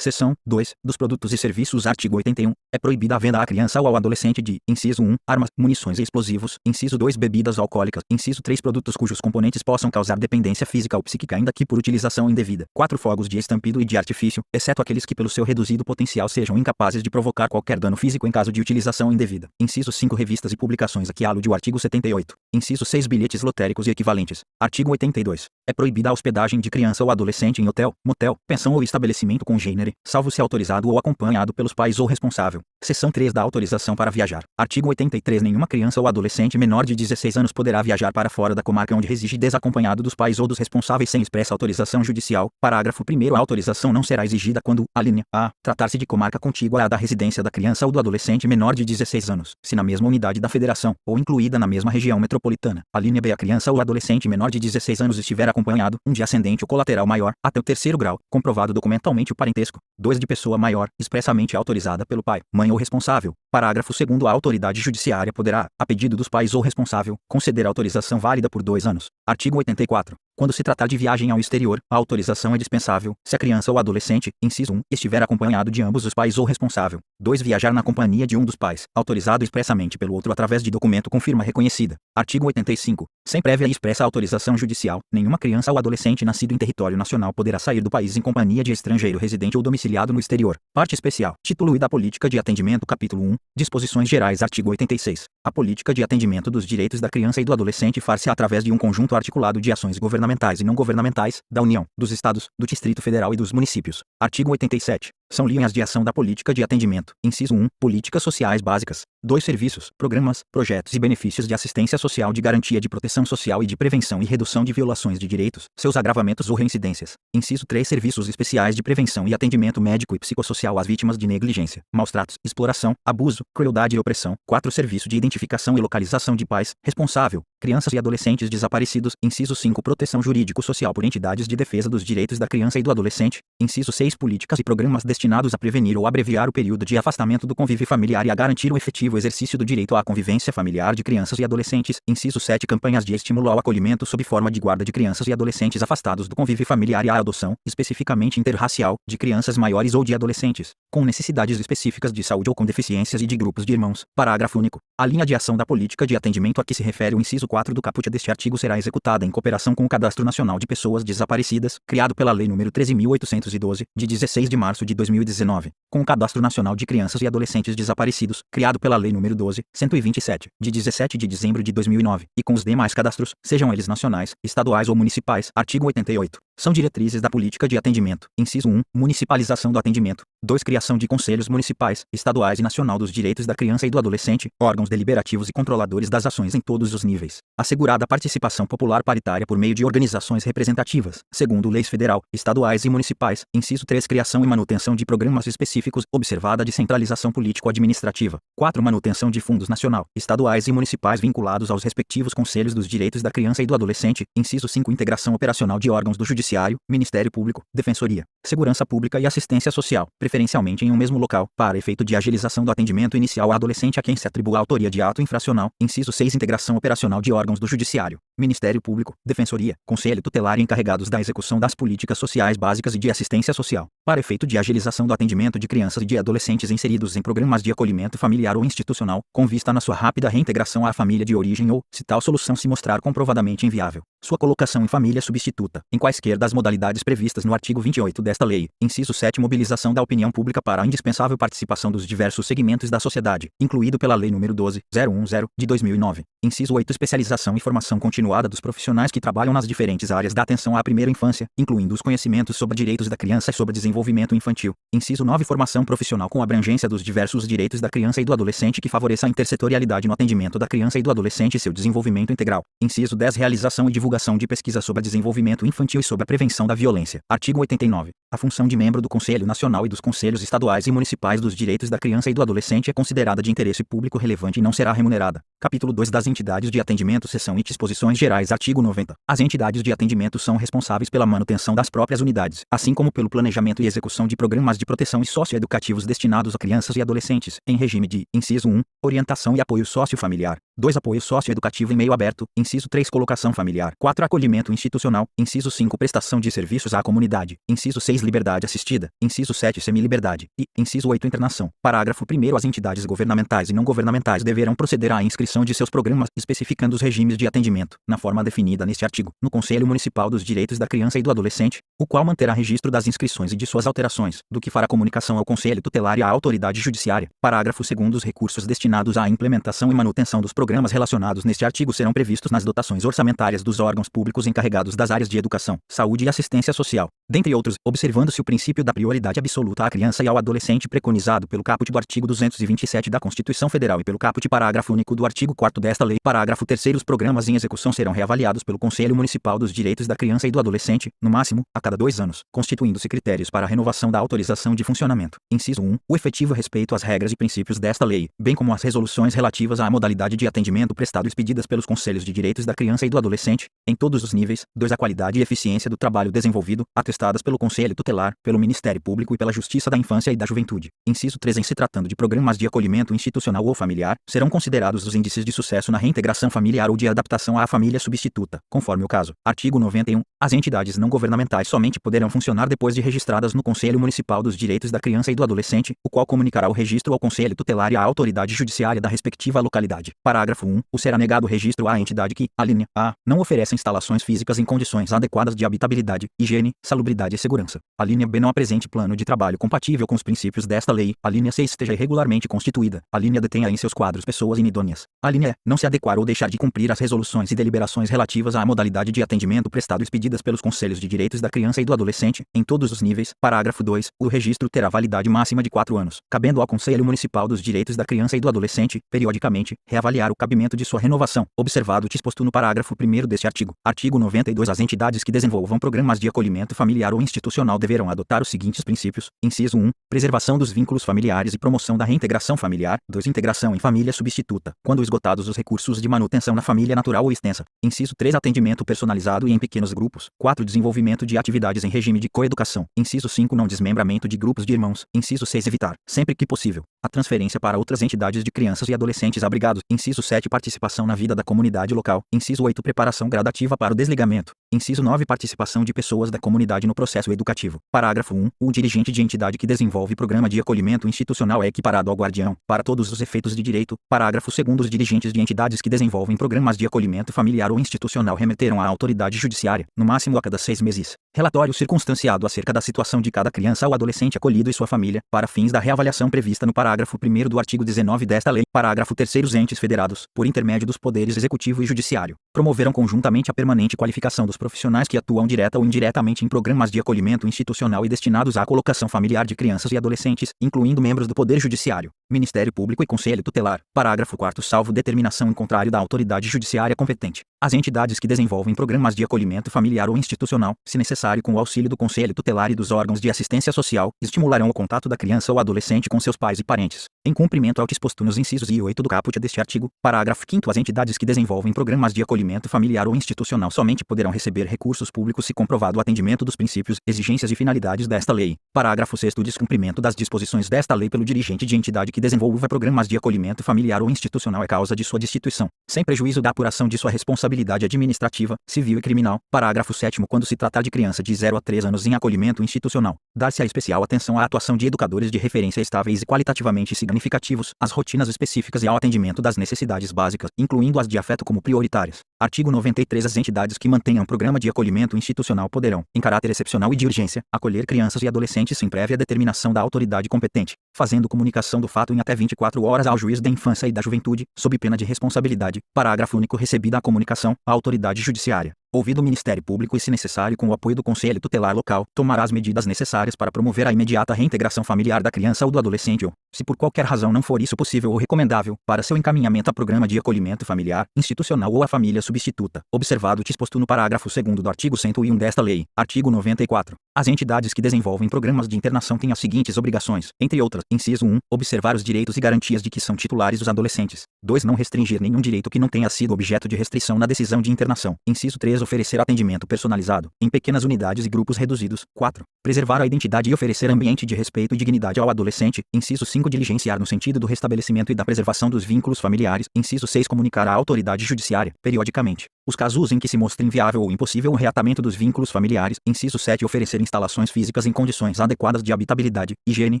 Seção 2. Dos produtos e serviços. Artigo 81. É proibida a venda à criança ou ao adolescente de: inciso 1. Armas, munições e explosivos. Inciso 2. Bebidas alcoólicas. Inciso 3. Produtos cujos componentes possam causar dependência física ou psíquica, ainda que por utilização indevida. 4. Fogos de estampido e de artifício, exceto aqueles que pelo seu reduzido potencial sejam incapazes de provocar qualquer dano físico em caso de utilização indevida. Inciso 5. Revistas e publicações a que alude o artigo 78. Inciso 6. Bilhetes lotéricos e equivalentes. Artigo 82. É proibida a hospedagem de criança ou adolescente em hotel, motel, pensão ou estabelecimento congênere, salvo se autorizado ou acompanhado pelos pais ou responsável. Seção 3 da autorização para viajar. Artigo 83. Nenhuma criança ou adolescente menor de 16 anos poderá viajar para fora da comarca onde reside desacompanhado dos pais ou dos responsáveis sem expressa autorização judicial. Parágrafo 1º. A autorização não será exigida quando: alínea A. Tratar-se de comarca contígua à da residência da criança ou do adolescente menor de 16 anos, se na mesma unidade da federação, ou incluída na mesma região metropolitana. Alínea B. A criança ou adolescente menor de 16 anos estiver acompanhado: 1. de ascendente ou colateral maior, até o 3º grau, comprovado documentalmente o parentesco. 2. de pessoa maior, expressamente autorizada pelo pai, mãe ou responsável. Parágrafo 2º. A autoridade judiciária poderá, a pedido dos pais ou responsável, conceder autorização válida por 2 anos. Artigo 84. Quando se tratar de viagem ao exterior, a autorização é dispensável, se a criança ou adolescente, inciso 1, estiver acompanhado de ambos os pais ou responsável. 2. Viajar na companhia de um dos pais, autorizado expressamente pelo outro através de documento com firma reconhecida. Artigo 85. Sem prévia e expressa autorização judicial, nenhuma criança ou adolescente nascido em território nacional poderá sair do país em companhia de estrangeiro residente ou domiciliado no exterior. Parte especial. Título I da Política de Atendimento. Capítulo 1. Disposições Gerais. Artigo 86. A política de atendimento dos direitos da criança e do adolescente far-se através de um conjunto articulado de ações governamentais e não governamentais, da União, dos Estados, do Distrito Federal e dos municípios. Artigo 87. São linhas de ação da política de atendimento. Inciso 1. Políticas sociais básicas. 2. Serviços, programas, projetos e benefícios de assistência social, de garantia de proteção social e de prevenção e redução de violações de direitos, seus agravamentos ou reincidências. Inciso 3. Serviços especiais de prevenção e atendimento médico e psicossocial às vítimas de negligência, maus-tratos, exploração, abuso, crueldade e opressão. 4. Serviço de identificação e localização de pais, responsável, crianças e adolescentes desaparecidos. Inciso 5. Proteção jurídico-social por entidades de defesa dos direitos da criança e do adolescente. Inciso 6. Políticas e programas destinados a prevenir ou abreviar o período de afastamento do convívio familiar e a garantir o efetivo exercício do direito à convivência familiar de crianças e adolescentes. Inciso 7. Campanhas de estímulo ao acolhimento sob forma de guarda de crianças e adolescentes afastados do convívio familiar e à adoção, especificamente interracial, de crianças maiores ou de adolescentes com necessidades específicas de saúde ou com deficiências e de grupos de irmãos. Parágrafo único. A linha de ação da política de atendimento a que se refere o inciso 4 do caput deste artigo será executada em cooperação com o Cadastro Nacional de Pessoas Desaparecidas, criado pela Lei nº 13.812, de 16 de março de 2019, com o Cadastro Nacional de Crianças e Adolescentes Desaparecidos, criado pela Lei nº 12.127, de 17 de dezembro de 2009, e com os demais cadastros, sejam eles nacionais, estaduais ou municipais. Artigo 88. São diretrizes da política de atendimento. Inciso 1. Municipalização do atendimento. 2. Criação de conselhos municipais, estaduais e nacional dos direitos da criança e do adolescente, órgãos deliberativos e controladores das ações em todos os níveis. Assegurada a participação popular paritária por meio de organizações representativas, segundo leis federal, estaduais e municipais. Inciso 3. Criação e manutenção de programas específicos, observada a descentralização político-administrativa. 4. Manutenção de fundos nacional, estaduais e municipais vinculados aos respectivos conselhos dos direitos da criança e do adolescente. Inciso 5. Integração operacional de órgãos do Judiciário, Ministério Público, Defensoria, Segurança Pública e Assistência Social, preferencialmente em um mesmo local, para efeito de agilização do atendimento inicial a adolescente a quem se atribua a autoria de ato infracional. Inciso 6. Integração operacional de órgãos do Judiciário, Ministério Público, Defensoria, Conselho Tutelar e encarregados da execução das políticas sociais básicas e de assistência social, para efeito de agilização do atendimento de crianças e de adolescentes inseridos em programas de acolhimento familiar ou institucional, com vista na sua rápida reintegração à família de origem ou, se tal solução se mostrar comprovadamente inviável, sua colocação em família substituta, em quaisquer das modalidades previstas no artigo 28 desta lei. Inciso 7. Mobilização da opinião pública para a indispensável participação dos diversos segmentos da sociedade, incluído pela Lei nº 12.010, de 2009. Inciso 8. Especialização e formação continuada dos profissionais que trabalham nas diferentes áreas da atenção à primeira infância, incluindo os conhecimentos sobre direitos da criança e sobre desenvolvimento infantil. Inciso 9. Formação profissional com abrangência dos diversos direitos da criança e do adolescente que favoreça a intersetorialidade no atendimento da criança e do adolescente e seu desenvolvimento integral. Inciso 10. Realização e divulgação de pesquisa sobre desenvolvimento infantil e sobre a prevenção da violência. Artigo 89. A função de membro do Conselho Nacional e dos Conselhos Estaduais e Municipais dos Direitos da Criança e do Adolescente é considerada de interesse público relevante e não será remunerada. Capítulo 2 das entidades de atendimento. Seção e disposições gerais. Artigo 90. As entidades de atendimento são responsáveis pela manutenção das próprias unidades, assim como pelo planejamento e execução de programas de proteção e socioeducativos destinados a crianças e adolescentes, em regime de: inciso 1. Orientação e apoio sociofamiliar. 2. Apoio socioeducativo em meio aberto. Inciso 3. Colocação familiar. 4. Acolhimento institucional. Inciso 5. Prestação de serviços à comunidade. Inciso 6. Liberdade assistida. Inciso 7. Semiliberdade. E, inciso 8. Internação. Parágrafo 1º. As entidades governamentais e não governamentais deverão proceder à inscrição de seus programas, especificando os regimes de atendimento, na forma definida neste artigo, no Conselho Municipal dos Direitos da Criança e do Adolescente, o qual manterá registro das inscrições e de suas alterações, do que fará comunicação ao Conselho Tutelar e à autoridade judiciária. Parágrafo 2º. Os recursos destinados à implementação e manutenção dos programas relacionados neste artigo serão previstos nas dotações orçamentárias dos órgãos públicos encarregados das áreas de educação, saúde e assistência social, dentre outros, observando-se o princípio da prioridade absoluta à criança e ao adolescente preconizado pelo caput do artigo 227 da Constituição Federal e pelo caput parágrafo único do artigo 4º desta lei. Parágrafo 3º. Os programas em execução serão reavaliados pelo Conselho Municipal dos Direitos da Criança e do Adolescente, no máximo, a cada 2 anos, constituindo-se critérios para a renovação da autorização de funcionamento. Inciso 1. O efetivo respeito às regras e princípios desta lei, bem como às resoluções relativas à modalidade de atendimento prestado expedidas pelos Conselhos de Direitos da Criança e do Adolescente, em todos os níveis. 2. A qualidade e eficiência do trabalho desenvolvido, atestadas pelo Conselho Tutelar, pelo Ministério Público e pela Justiça da Infância e da Juventude. Inciso 3. Em se tratando de programas de acolhimento institucional ou familiar, serão considerados os índices de sucesso na reintegração familiar ou de adaptação à família substituta, conforme o caso. Artigo 91. As entidades não governamentais somente poderão funcionar depois de registradas no Conselho Municipal dos Direitos da Criança e do Adolescente, o qual comunicará o registro ao Conselho Tutelar e à autoridade judiciária da respectiva localidade. Parágrafo 1. O será negado o registro à entidade que, alínea A, não oferece instalações físicas em condições adequadas de habitabilidade, higiene, salubridade e segurança. Alínea B. Não apresente plano de trabalho compatível com os princípios desta lei. Alínea C. Esteja irregularmente constituída. Alínea D. Tenha em seus quadros pessoas inidôneas. Alínea E. Não se adequar ou deixar de cumprir as resoluções e deliberações relativas à modalidade de atendimento prestado expedidas pelos Conselhos de Direitos da Criança e do Adolescente, em todos os níveis. Parágrafo 2. O registro terá validade máxima de 4 anos, cabendo ao Conselho Municipal dos Direitos da Criança e do Adolescente, periodicamente, reavaliar o cabimento de sua renovação, observado o disposto no parágrafo 1º deste artigo. Artigo 92. As entidades que desenvolvam programas de acolhimento familiar ou institucional deverão adotar os seguintes princípios. Inciso 1. Preservação dos vínculos familiares e promoção da reintegração familiar. 2. Integração em família substituta, quando esgotados os recursos de manutenção na família natural ou extensa. Inciso 3. Atendimento personalizado e em pequenos grupos. 4. Desenvolvimento de atividades em regime de coeducação. Inciso 5. Não desmembramento de grupos de irmãos. Inciso 6. Evitar, sempre que possível, a transferência para outras entidades de crianças e adolescentes abrigados. Inciso 7. Participação na vida da comunidade local. Inciso 8. Preparação gradativa para o desligamento. Inciso 9. Participação de pessoas da comunidade no processo educativo. Parágrafo 1. O dirigente de entidade que desenvolve programa de acolhimento institucional é equiparado ao guardião, para todos os efeitos de direito. Parágrafo 2º. Os dirigentes de entidades que desenvolvem programas de acolhimento familiar ou institucional remeterão à autoridade judiciária, no máximo a cada 6 meses, relatório circunstanciado acerca da situação de cada criança ou adolescente acolhido e sua família, para fins da reavaliação prevista no parágrafo 1º do artigo 19 desta lei. Parágrafo 3º. Os entes federados, por intermédio dos poderes executivo e judiciário, promoverão conjuntamente a permanente qualificação dos profissionais que atuam direta ou indiretamente em programas de acolhimento institucional e destinados à colocação familiar de crianças e adolescentes, incluindo membros do Poder Judiciário, Ministério Público e Conselho Tutelar. Parágrafo 4º. Salvo determinação em contrário da autoridade judiciária competente, as entidades que desenvolvem programas de acolhimento familiar ou institucional, se necessário com o auxílio do Conselho Tutelar e dos órgãos de assistência social, estimularão o contato da criança ou adolescente com seus pais e parentes, em cumprimento ao disposto nos incisos I e 8 do caput deste artigo. Parágrafo 5º. As entidades que desenvolvem programas de acolhimento familiar ou institucional somente poderão receber recursos públicos se comprovado o atendimento dos princípios, exigências e finalidades desta lei. Parágrafo 6º. O descumprimento das disposições desta lei pelo dirigente de entidade que desenvolva programas de acolhimento familiar ou institucional é causa de sua destituição, sem prejuízo da apuração de sua responsabilidade administrativa, civil e criminal. Parágrafo 7º. Quando se tratar de criança de 0 a 3 anos em acolhimento institucional, dar-se-á especial atenção à atuação de educadores de referência estáveis e qualitativamente significativos, às rotinas específicas e ao atendimento das necessidades básicas, incluindo as de afeto como prioritárias. Artigo 93. As entidades que mantenham programa de acolhimento institucional poderão, em caráter excepcional e de urgência, acolher crianças e adolescentes sem prévia determinação da autoridade competente, fazendo comunicação do fato em até 24 horas ao juiz da infância e da juventude, sob pena de responsabilidade. Parágrafo único. Recebida a comunicação, a autoridade judiciária, ouvido o Ministério Público e, se necessário com o apoio do Conselho Tutelar local, tomará as medidas necessárias para promover a imediata reintegração familiar da criança ou do adolescente ou, se por qualquer razão não for isso possível ou recomendável, para seu encaminhamento a programa de acolhimento familiar, institucional ou a família substituta, observado o disposto no parágrafo 2º do artigo 101 desta lei. Artigo 94. As entidades que desenvolvem programas de internação têm as seguintes obrigações, entre outras. Inciso 1. Observar os direitos e garantias de que são titulares os adolescentes. 2. Não restringir nenhum direito que não tenha sido objeto de restrição na decisão de internação. Inciso 3. Oferecer atendimento personalizado, em pequenas unidades e grupos reduzidos. 4. Preservar a identidade e oferecer ambiente de respeito e dignidade ao adolescente. Inciso 5. Diligenciar no sentido do restabelecimento e da preservação dos vínculos familiares. Inciso 6. Comunicar à autoridade judiciária, periodicamente, os casos em que se mostre inviável ou impossível o reatamento dos vínculos familiares. Inciso 7. Oferecer instalações físicas em condições adequadas de habitabilidade, higiene,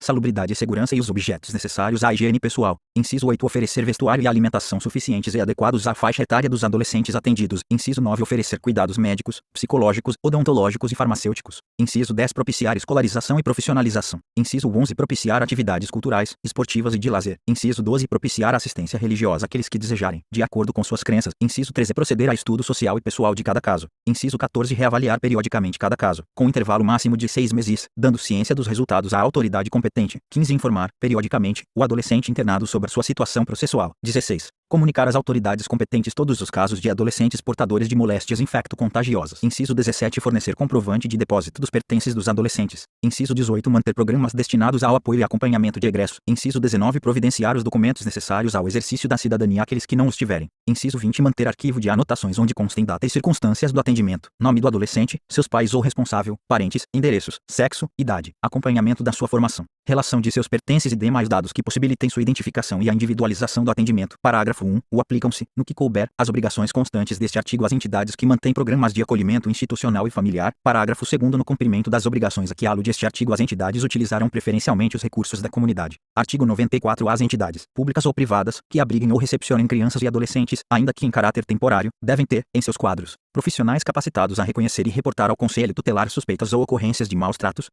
salubridade e segurança e os objetos necessários à higiene pessoal. Inciso 8. Oferecer vestuário e alimentação suficientes e adequados à faixa etária dos adolescentes atendidos. Inciso 9. Oferecer cuidados médicos, psicológicos, odontológicos e farmacêuticos. Inciso 10. Propiciar escolarização e profissionalização. Inciso 11. Propiciar atividades culturais, esportivas e de lazer. Inciso 12. Propiciar assistência religiosa àqueles que desejarem, de acordo com suas crenças. Inciso 13. Proceder a estudo social e pessoal de cada caso. Inciso 14. Reavaliar periodicamente cada caso, com intervalo máximo de 6 meses, dando ciência dos resultados à autoridade competente. 15. Informar, periodicamente, o adolescente internado sobre sua situação processual. 16. Comunicar às autoridades competentes todos os casos de adolescentes portadores de moléstias infecto-contagiosas. Inciso 17. Fornecer comprovante de depósito dos pertences dos adolescentes. Inciso 18. Manter programas destinados ao apoio e acompanhamento de egresso. Inciso 19. Providenciar os documentos necessários ao exercício da cidadania àqueles que não os tiverem. Inciso 20. Manter arquivo de anotações onde constem data e circunstâncias do atendimento, nome do adolescente, seus pais ou responsável, parentes, endereços, sexo, idade, acompanhamento da sua formação, relação de seus pertences e demais dados que possibilitem sua identificação e a individualização do atendimento. Parágrafo 1. Aplicam-se, no que couber, as obrigações constantes deste artigo às entidades que mantêm programas de acolhimento institucional e familiar. Parágrafo 2. No cumprimento das obrigações a que alude este artigo, as entidades utilizarão preferencialmente os recursos da comunidade. Artigo 94. As entidades, públicas ou privadas, que abriguem ou recepcionem crianças e adolescentes, ainda que em caráter temporário, devem ter, em seus quadros, profissionais capacitados a reconhecer e reportar ao Conselho Tutelar suspeitas ou ocorrências de maus tratos,